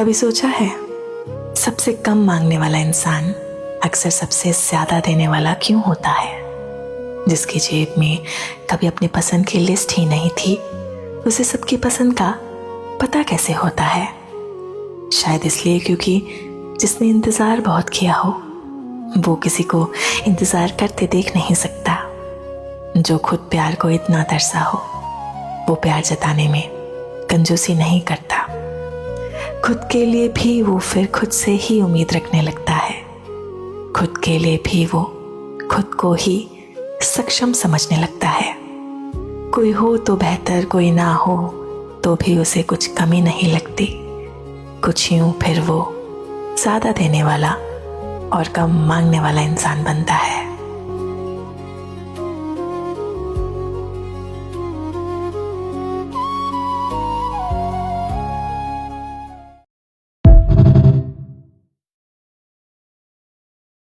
कभी सोचा है, सबसे कम मांगने वाला इंसान अक्सर सबसे ज्यादा देने वाला क्यों होता है? जिसकी जेब में कभी अपनी पसंद की लिस्ट ही नहीं थी, उसे सबकी पसंद का पता कैसे होता है? शायद इसलिए क्योंकि जिसने इंतजार बहुत किया हो वो किसी को इंतजार करते देख नहीं सकता। जो खुद प्यार को इतना तरसा हो वो प्यार जताने में कंजूसी नहीं करता। खुद के लिए भी वो फिर खुद से ही उम्मीद रखने लगता है। खुद के लिए भी वो खुद को ही सक्षम समझने लगता है। कोई हो तो बेहतर, कोई ना हो तो भी उसे कुछ कमी नहीं लगती। कुछ यूं फिर वो ज्यादा देने वाला और कम मांगने वाला इंसान बनता है।